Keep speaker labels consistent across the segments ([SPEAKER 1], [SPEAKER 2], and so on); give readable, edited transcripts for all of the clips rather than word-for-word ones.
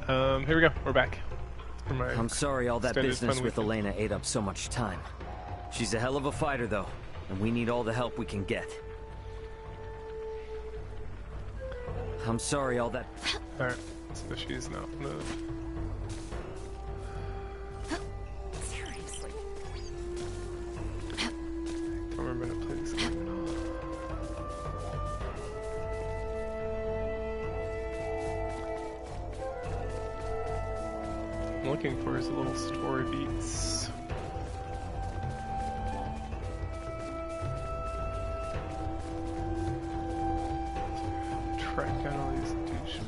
[SPEAKER 1] Here we go. We're back.
[SPEAKER 2] I'm sorry all that business with
[SPEAKER 1] weekend.
[SPEAKER 2] Elena ate up so much time. She's a hell of a fighter, though, and we need all the help we can get. I'm sorry all that...
[SPEAKER 1] Alright, so she's not moved.
[SPEAKER 3] Seriously.
[SPEAKER 1] I remember to play this game. I'm looking for his little story beats. Track down all these douches.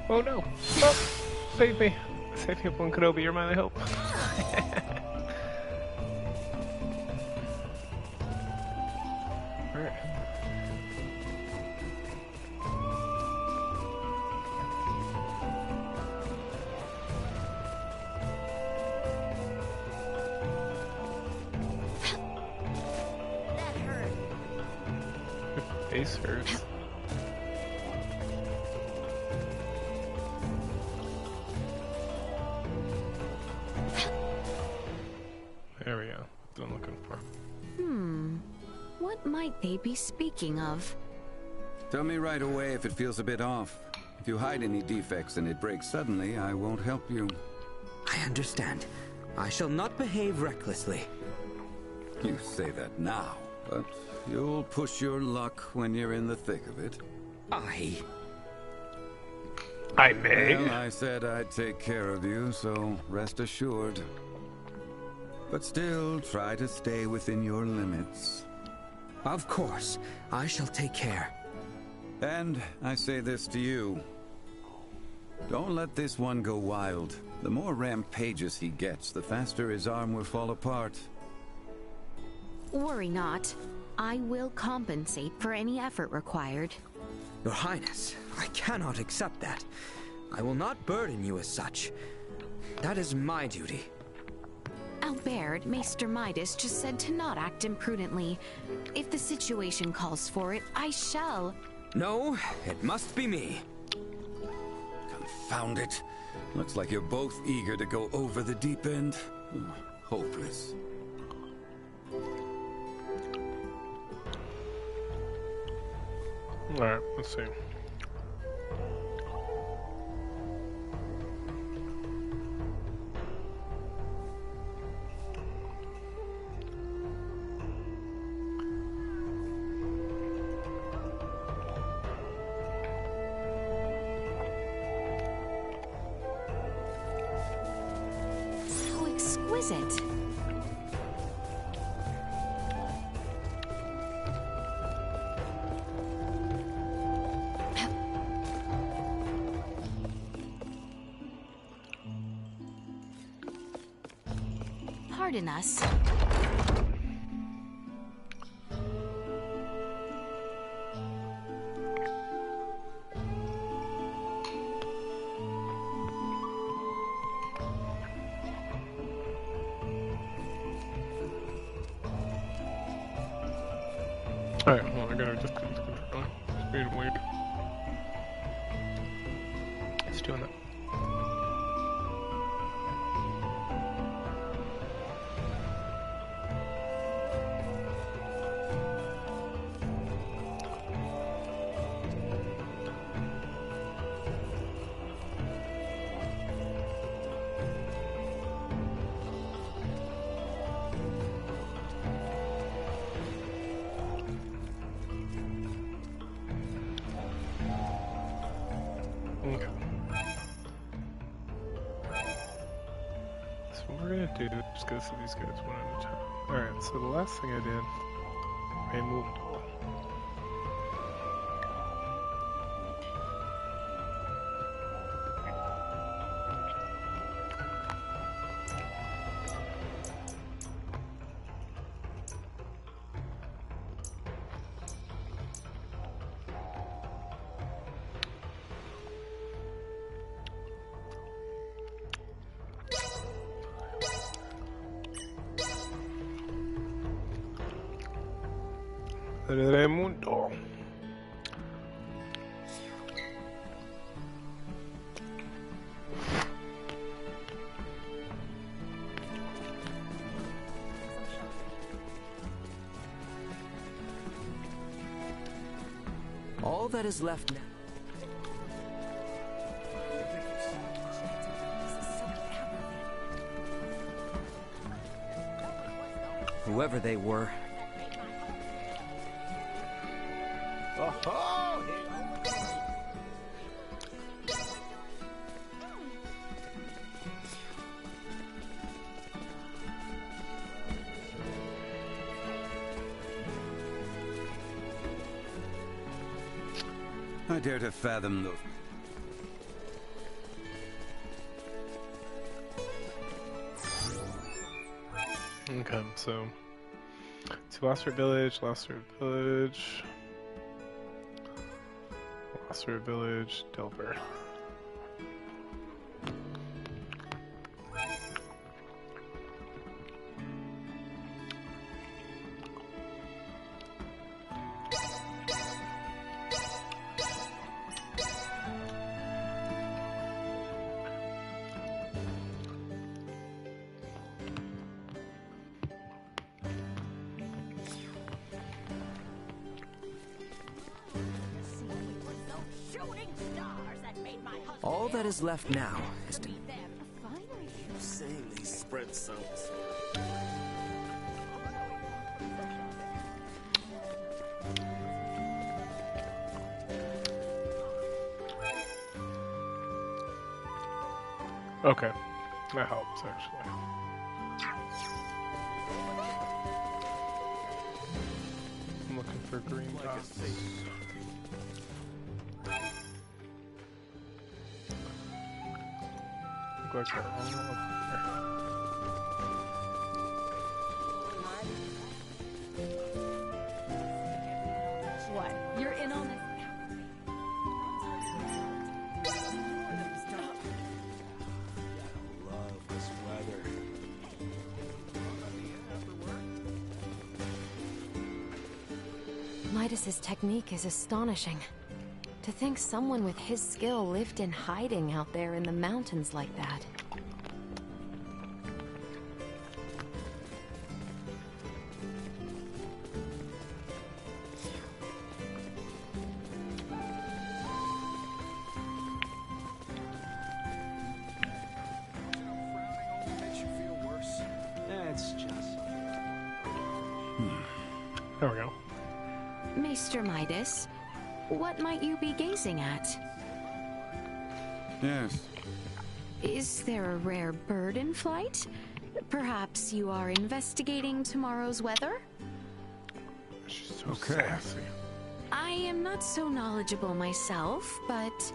[SPEAKER 1] Oh no! Oh! Save me! Save me, One Kenobi, you're my hope. Alright.
[SPEAKER 3] That hurt.
[SPEAKER 1] Your face hurts. There we go. That's what I'm looking for.
[SPEAKER 3] What might they be speaking of?
[SPEAKER 4] Tell me right away if it feels a bit off. If you hide any defects and it breaks suddenly, I won't help you.
[SPEAKER 5] I understand. I shall not behave recklessly.
[SPEAKER 4] You say that now, but you'll push your luck when you're in the thick of it.
[SPEAKER 5] I
[SPEAKER 1] may.
[SPEAKER 4] Well, I said I'd take care of you, so rest assured. But still, try to stay within your limits.
[SPEAKER 5] Of course, I shall take care.
[SPEAKER 4] And I say this to you. Don't let this one go wild. The more rampages he gets, the faster his arm will fall apart.
[SPEAKER 3] Worry not. I will compensate for any effort required.
[SPEAKER 5] Your Highness, I cannot accept that. I will not burden you as such. That is my duty.
[SPEAKER 3] Albert, Maester Midas just said to not act imprudently. If the situation calls for it, I shall.
[SPEAKER 5] No, it must be me.
[SPEAKER 4] Confound it. Looks like you're both eager to go over the deep end. Hopeless.
[SPEAKER 1] Alright, let's see.
[SPEAKER 3] So exquisite. Pardon us.
[SPEAKER 1] Alright, well, I gotta just do this control. Just made him wait. It's doing that. Okay. So what we're gonna do, just go through these guys one at a time. Alright, so the last thing I did, I moved all. Raimundo.
[SPEAKER 5] All that is left now.
[SPEAKER 2] Whoever they were.
[SPEAKER 4] I dare to fathom those.
[SPEAKER 1] Okay, so to Lost Village, Delver.
[SPEAKER 5] All that is left now is to...
[SPEAKER 6] Insanely spread sounds.
[SPEAKER 1] Okay, that helps actually. I'm looking for green dots. Look like they're all over
[SPEAKER 3] What? You're in on this?
[SPEAKER 6] Love this weather.
[SPEAKER 7] Midas's technique is astonishing. To think someone with his skill lived in hiding out there in the mountains like that.
[SPEAKER 1] There we go.
[SPEAKER 3] Maester Midas, what might you be gazing at?
[SPEAKER 4] Yes.
[SPEAKER 3] Is there a rare bird in flight? Perhaps you are investigating tomorrow's weather?
[SPEAKER 1] She's so
[SPEAKER 4] Okay.
[SPEAKER 1] sassy.
[SPEAKER 3] I am not so knowledgeable myself, but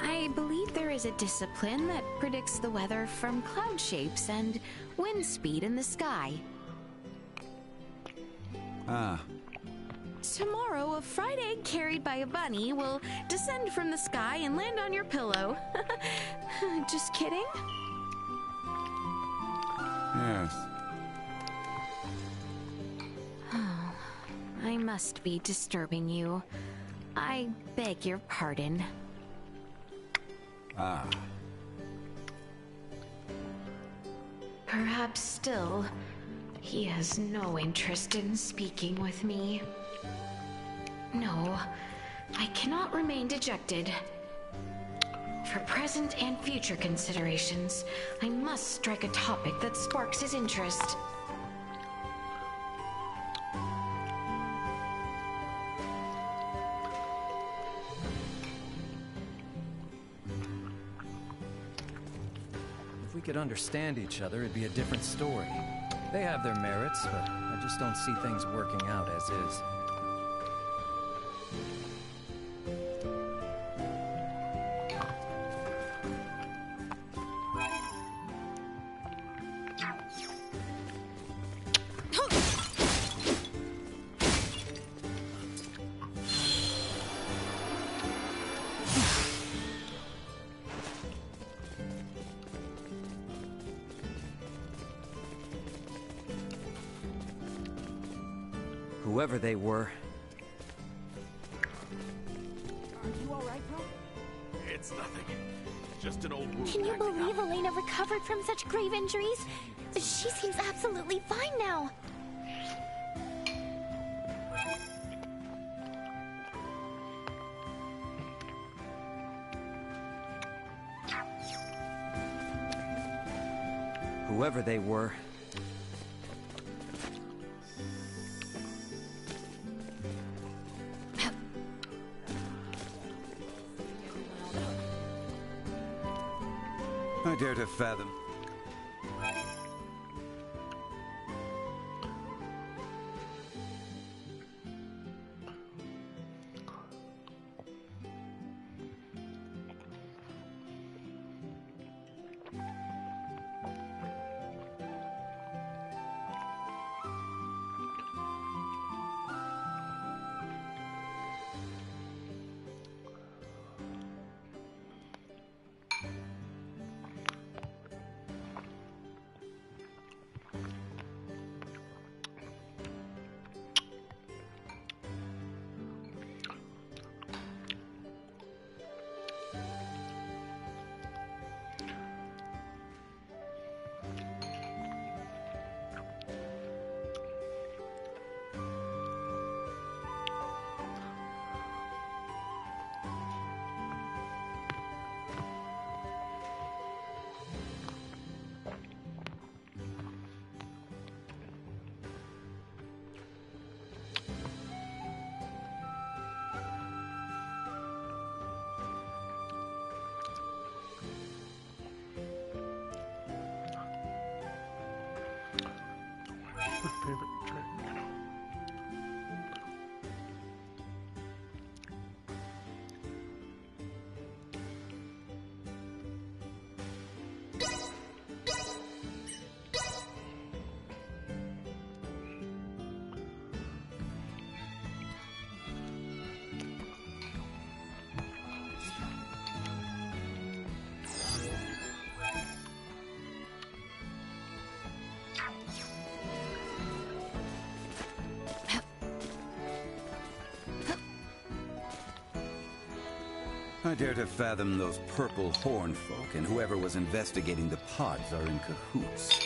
[SPEAKER 3] I believe there is a discipline that predicts the weather from cloud shapes and wind speed in the sky.
[SPEAKER 4] Ah.
[SPEAKER 3] Tomorrow, a fried egg carried by a bunny will descend from the sky and land on your pillow. Just kidding?
[SPEAKER 4] Yes.
[SPEAKER 3] I must be disturbing you. I beg your pardon.
[SPEAKER 4] Ah.
[SPEAKER 3] Perhaps still, he has no interest in speaking with me. No, I cannot remain dejected. For present and future considerations, I must strike a topic that sparks his interest.
[SPEAKER 2] If we could understand each other, it'd be a different story. They have their merits, but I just don't see things working out as is.
[SPEAKER 5] Whoever they were.
[SPEAKER 8] Are you alright, bro?
[SPEAKER 6] It's nothing. Just an old wound.
[SPEAKER 8] Can you believe Elena recovered from such grave injuries? She seems absolutely fine now.
[SPEAKER 5] Whoever they were.
[SPEAKER 4] I dare to fathom.
[SPEAKER 1] Favorite drink.
[SPEAKER 4] I dare to fathom those purple horn folk and whoever was investigating the pods are in cahoots.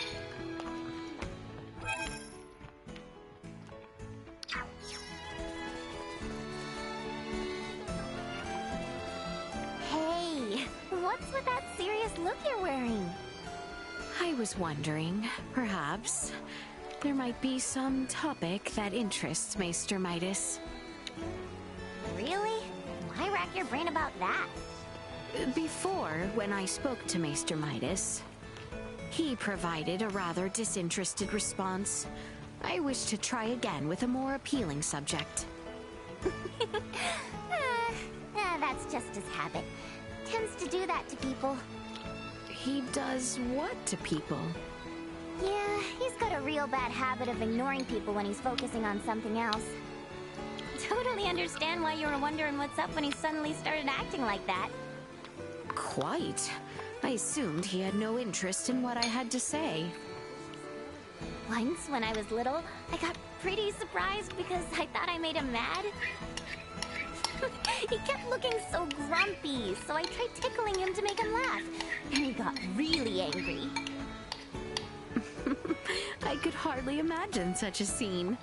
[SPEAKER 8] Hey, what's with that serious look you're wearing?
[SPEAKER 3] I was wondering, perhaps, there might be some topic that interests Maester Midas.
[SPEAKER 8] Really? Why rack your brain about that?
[SPEAKER 3] Before, when I spoke to Maester Midas, he provided a rather disinterested response. I wish to try again with a more appealing subject.
[SPEAKER 8] That's just his habit. Tends to do that to people.
[SPEAKER 3] He does what to people?
[SPEAKER 8] Yeah, he's got a real bad habit of ignoring people when he's focusing on something else. Totally understand why you were wondering what's up when he suddenly started acting like that.
[SPEAKER 3] Quite. I assumed he had no interest in what I had to say.
[SPEAKER 8] Once, when I was little, I got pretty surprised because I thought I made him mad. He kept looking so grumpy, so I tried tickling him to make him laugh, and he got really angry.
[SPEAKER 3] I could hardly imagine such a scene.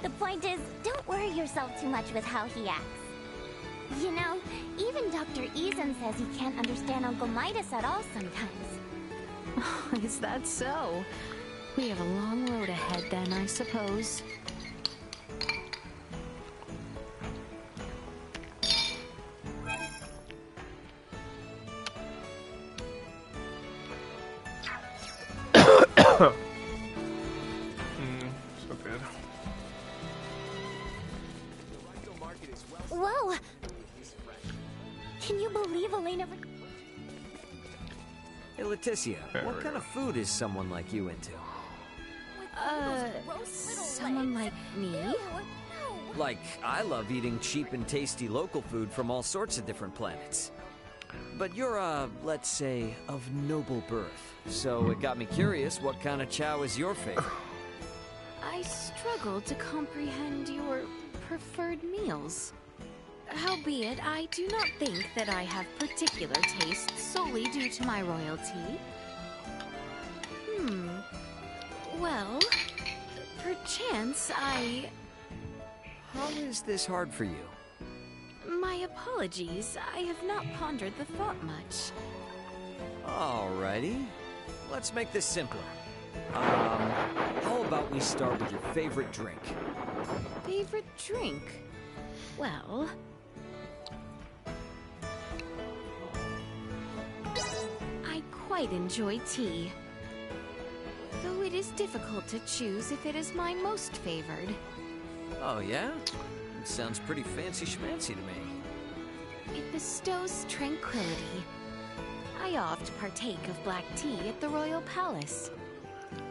[SPEAKER 8] The point is, don't worry yourself too much with how he acts. You know, even Dr. Eason says he can't understand Uncle Midas at all sometimes.
[SPEAKER 3] Is that so? We have a long road ahead then, I suppose.
[SPEAKER 1] So good.
[SPEAKER 8] Whoa! Can you believe Elena...
[SPEAKER 5] Hey, Leticia, what kind of food is someone like you into?
[SPEAKER 8] Someone like me?
[SPEAKER 5] Like, I love eating cheap and tasty local food from all sorts of different planets. But you're, let's say, of noble birth. So it got me curious, what kind of chow is your favorite?
[SPEAKER 3] I I struggle to comprehend your preferred meals. Howbeit, I do not think that I have particular tastes solely due to my royalty. Well, perchance I...
[SPEAKER 5] How is this hard for you?
[SPEAKER 3] My apologies, I have not pondered the thought much.
[SPEAKER 5] Alrighty. Let's make this simpler. How about we start with your favorite drink?
[SPEAKER 3] Favorite drink? Well... I quite enjoy tea. Though it is difficult to choose if it is my most favored.
[SPEAKER 5] Oh, yeah? It sounds pretty fancy-schmancy to me.
[SPEAKER 3] It bestows tranquility. I oft partake of black tea at the Royal Palace.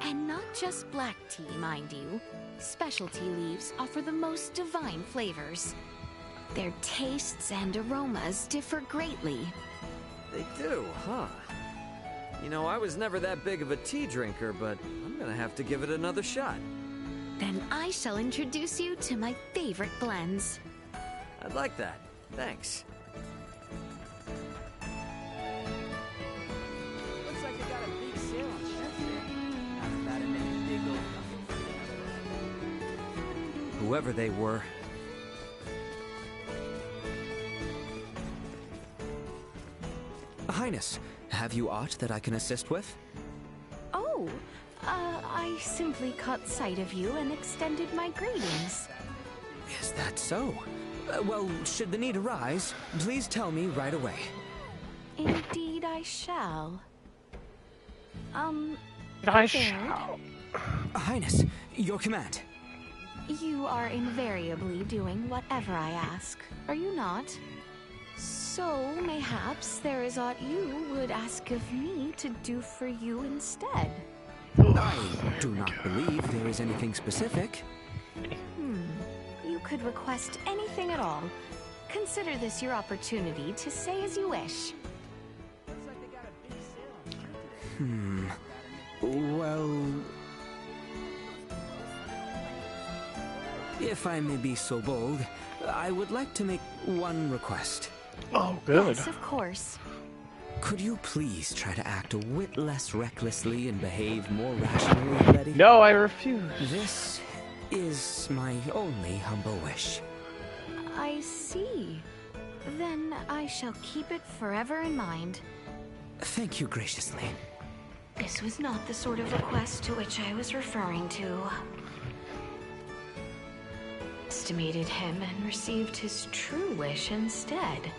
[SPEAKER 3] And not just black tea, mind you. Specialty leaves offer the most divine flavors. Their tastes and aromas differ greatly.
[SPEAKER 5] They do, huh? You know, I was never that big of a tea drinker, but I'm gonna have to give it another shot.
[SPEAKER 3] Then I shall introduce you to my favorite blends.
[SPEAKER 5] I'd like that. Thanks.
[SPEAKER 9] Looks like they got a big sale on shirts there. Not bad at making big old
[SPEAKER 5] Whoever they were.
[SPEAKER 10] Highness, have you aught that I can assist with?
[SPEAKER 3] Oh, I simply caught sight of you and extended my greetings.
[SPEAKER 10] Is that so? Well, should the need arise, please tell me right away.
[SPEAKER 3] Indeed I shall.
[SPEAKER 1] I shall.
[SPEAKER 10] Highness, your command.
[SPEAKER 3] You are invariably doing whatever I ask, are you not? So, mayhaps there is aught you would ask of me to do for you instead.
[SPEAKER 10] I do not believe there is anything specific.
[SPEAKER 3] You could request anything at all. Consider this your opportunity to say as you wish.
[SPEAKER 9] Looks like they got a big sale on shirts there.
[SPEAKER 10] Well... If I may be so bold, I would like to make one request.
[SPEAKER 1] Oh, good.
[SPEAKER 3] Yes, of course.
[SPEAKER 10] Could you please try to act a whit less recklessly and behave more rationally, Letty?
[SPEAKER 1] No, I refuse.
[SPEAKER 10] This is my only humble wish.
[SPEAKER 3] I see. Then I shall keep it forever in mind.
[SPEAKER 10] Thank you graciously.
[SPEAKER 3] This was not the sort of request to which I was referring to. Estimated him and received his true wish instead.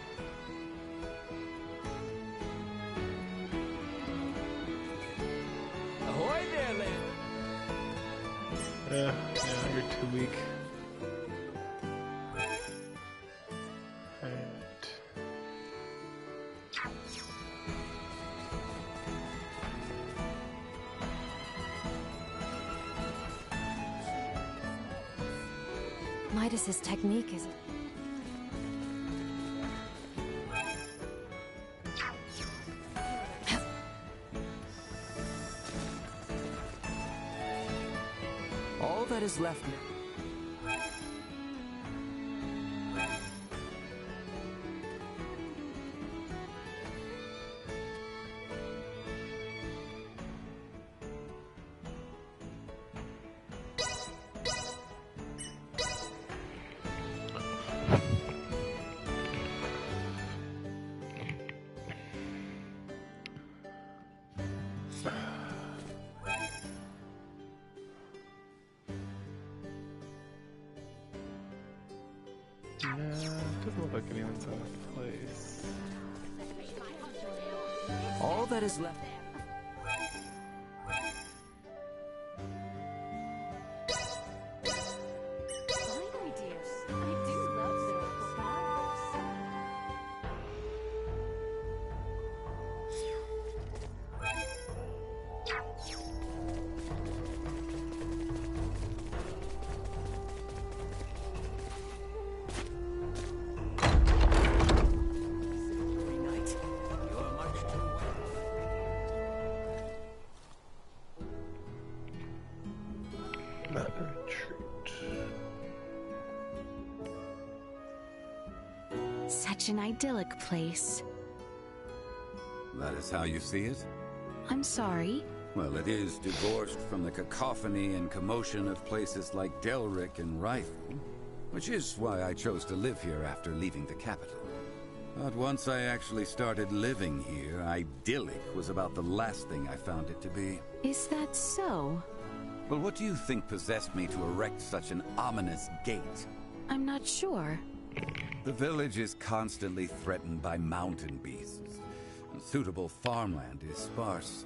[SPEAKER 5] Ahoy there, Lynn!
[SPEAKER 1] Yeah, you're too weak. And...
[SPEAKER 7] Midas's technique is...
[SPEAKER 10] All that is left now...
[SPEAKER 1] Doesn't look like anyone's in the place.
[SPEAKER 10] All that is left...
[SPEAKER 8] Finally, dears. I do love little flowers.
[SPEAKER 3] Such an idyllic place.
[SPEAKER 4] That is how you see it?
[SPEAKER 3] I'm sorry.
[SPEAKER 4] Well, it is divorced from the cacophony and commotion of places like Delric and Rifle, which is why I chose to live here after leaving the capital. But once I actually started living here, idyllic was about the last thing I found it to be.
[SPEAKER 3] Is that so?
[SPEAKER 4] Well, what do you think possessed me to erect such an ominous gate?
[SPEAKER 3] I'm not sure.
[SPEAKER 4] The village is constantly threatened by mountain beasts, and suitable farmland is sparse.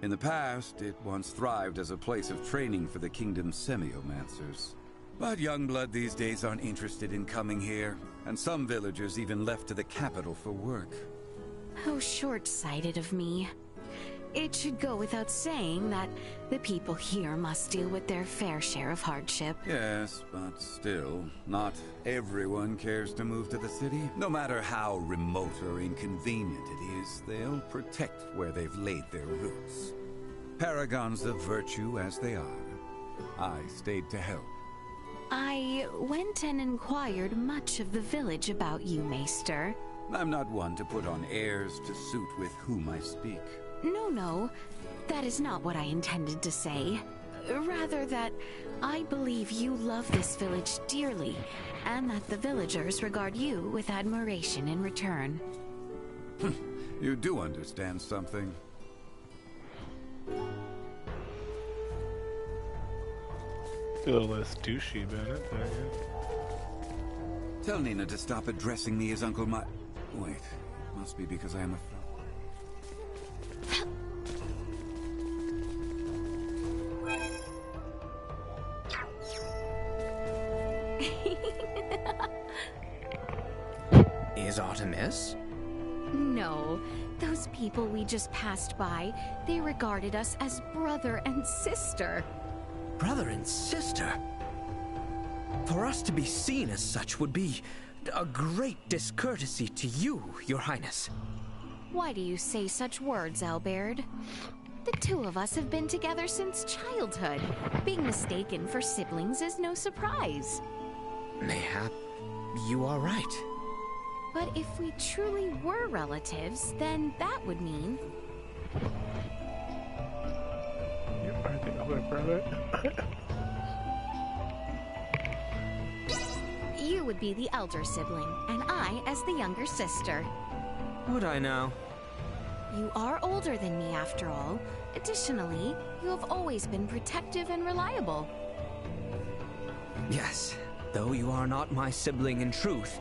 [SPEAKER 4] In the past, it once thrived as a place of training for the kingdom's semiomancers. But young blood these days aren't interested in coming here, and some villagers even left to the capital for work.
[SPEAKER 3] How short-sighted of me. It should go without saying that the people here must deal with their fair share of hardship.
[SPEAKER 4] Yes, but still, not everyone cares to move to the city. No matter how remote or inconvenient it is, they'll protect where they've laid their roots. Paragons of virtue as they are, I stayed to help.
[SPEAKER 3] I went and inquired much of the village about you, Maester.
[SPEAKER 4] I'm not one to put on airs to suit with whom I speak.
[SPEAKER 3] No, that is not what I intended to say. Rather that I believe you love this village dearly, and that the villagers regard you with admiration in return.
[SPEAKER 4] You do understand something.
[SPEAKER 1] A little less douchey about it, but yeah.
[SPEAKER 4] Tell Nina to stop addressing me as Uncle My... Wait, must be because I am a...
[SPEAKER 10] Is Artemis?
[SPEAKER 3] No, those people we just passed by, they regarded us as brother and sister.
[SPEAKER 10] Brother and sister? For us to be seen as such would be a great discourtesy to you, Your Highness.
[SPEAKER 3] Why do you say such words, Albert? The two of us have been together since childhood. Being mistaken for siblings is no surprise.
[SPEAKER 10] Mayhap you are right.
[SPEAKER 3] But if we truly were relatives, then that would mean...
[SPEAKER 1] You are the older brother.
[SPEAKER 3] You would be the elder sibling, and I as the younger sister.
[SPEAKER 10] Would I now?
[SPEAKER 3] You are older than me, after all. Additionally, you have always been protective and reliable.
[SPEAKER 10] Yes, though you are not my sibling in truth,